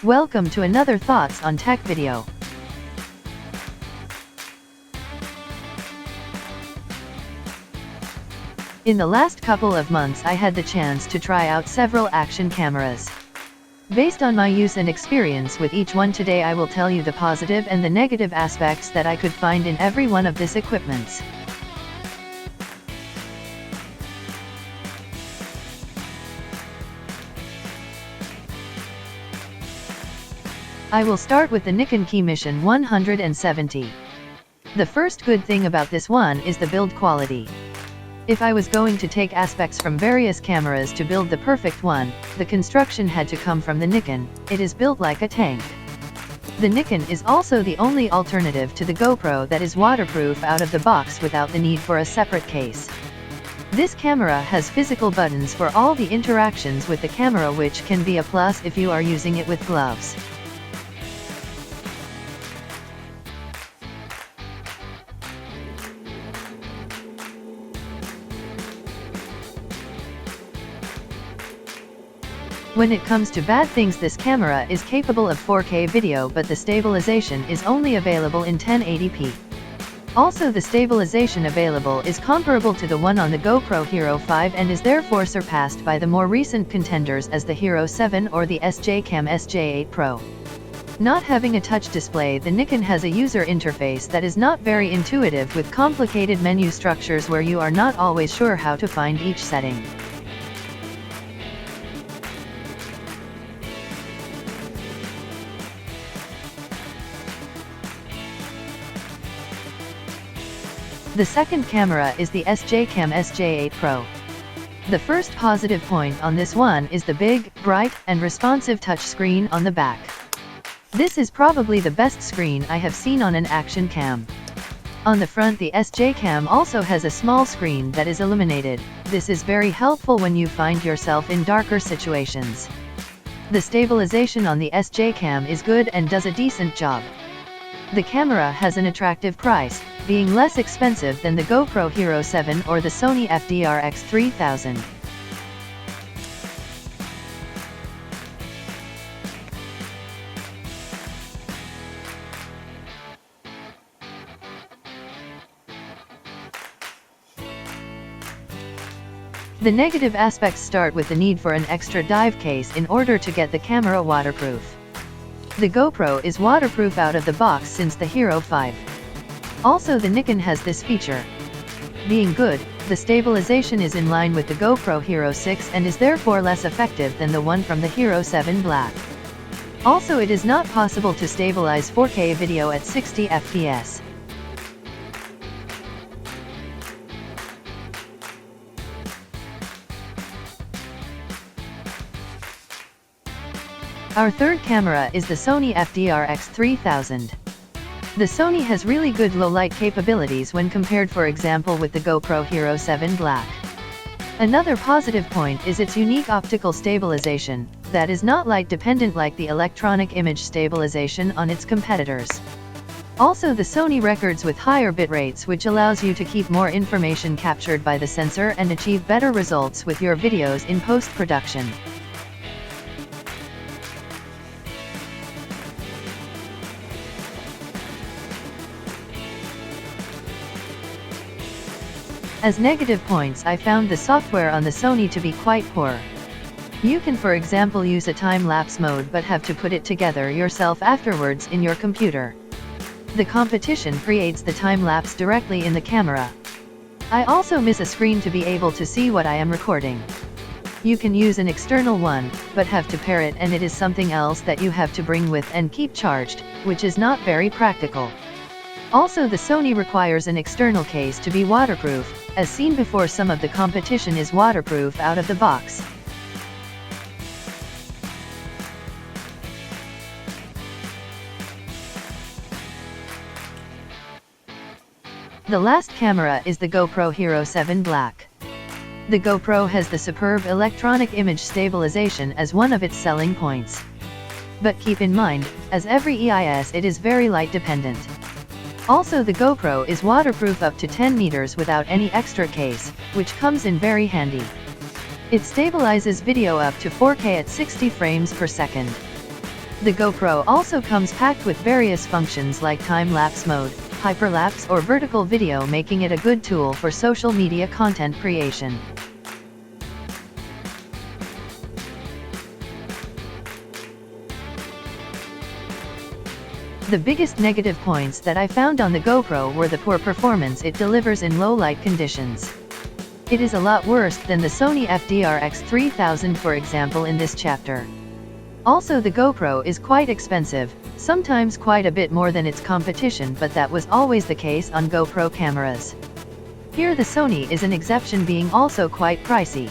Welcome to another Thoughts on Tech video. In the last couple of months I had the chance to try out several action cameras. Based on my use and experience with each one today, I will tell you the positive and the negative aspects that I could find in every one of this equipments. I will start with the Nikon KeyMission 170. The first good thing about this one is the build quality. If I was going to take aspects from various cameras to build the perfect one, the construction had to come from the Nikon. It is built like a tank. The Nikon is also the only alternative to the GoPro that is waterproof out of the box without the need for a separate case. This camera has physical buttons for all the interactions with the camera, which can be a plus if you are using it with gloves. When it comes to bad things, this camera is capable of 4K video, but the stabilization is only available in 1080p. Also, the stabilization available is comparable to the one on the GoPro Hero 5 and is therefore surpassed by the more recent contenders as the Hero 7 or the SJ8 Pro. Not having a touch display, the Nikon has a user interface that is not very intuitive, with complicated menu structures where you are not always sure how to find each setting. The second camera is the SJ8 Pro. The first positive point on this one is the big, bright, and responsive touch screen on the back. This is probably the best screen I have seen on an action cam. On the front, the SJ cam also has a small screen that is illuminated. This is very helpful when you find yourself in darker situations. The stabilization on the SJ cam is good and does a decent job. The camera has an attractive price, being less expensive than the GoPro Hero 7 or the Sony Fdr X3000. The negative aspects start with the need for an extra dive case in order to get the camera waterproof. The GoPro is waterproof out of the box since the Hero 5. Also, the Nikon has this feature. Being good, the stabilization is in line with the GoPro Hero 6 and is therefore less effective than the one from the Hero 7 Black. Also, it is not possible to stabilize 4K video at 60 FPS. Our third camera is the Sony Fdr X3000. The Sony has really good low-light capabilities when compared, for example, with the GoPro Hero 7 Black. Another positive point is its unique optical stabilization, that is not light-dependent like the electronic image stabilization on its competitors. Also, the Sony records with higher bit rates, which allows you to keep more information captured by the sensor and achieve better results with your videos in post-production. As negative points, I found the software on the Sony to be quite poor. You can, for example, use a time-lapse mode but have to put it together yourself afterwards in your computer. The competition creates the time-lapse directly in the camera. I also miss a screen to be able to see what I am recording. You can use an external one, but have to pair it, and it is something else that you have to bring with and keep charged, which is not very practical. Also, the Sony requires an external case to be waterproof. As seen before, some of the competition is waterproof out of the box. The last camera is the GoPro Hero 7 Black. The GoPro has the superb electronic image stabilization as one of its selling points. But keep in mind, as every EIS, it is very light dependent. Also, the GoPro is waterproof up to 10 meters without any extra case, which comes in very handy. It stabilizes video up to 4K at 60 frames per second. The GoPro also comes packed with various functions like time-lapse mode, hyperlapse or vertical video, making it a good tool for social media content creation. The biggest negative points that I found on the GoPro were the poor performance it delivers in low light conditions. It is a lot worse than the Sony Fdr X3000, for example, in this chapter. Also, the GoPro is quite expensive, sometimes quite a bit more than its competition, but that was always the case on GoPro cameras. Here the Sony is an exception, being also quite pricey.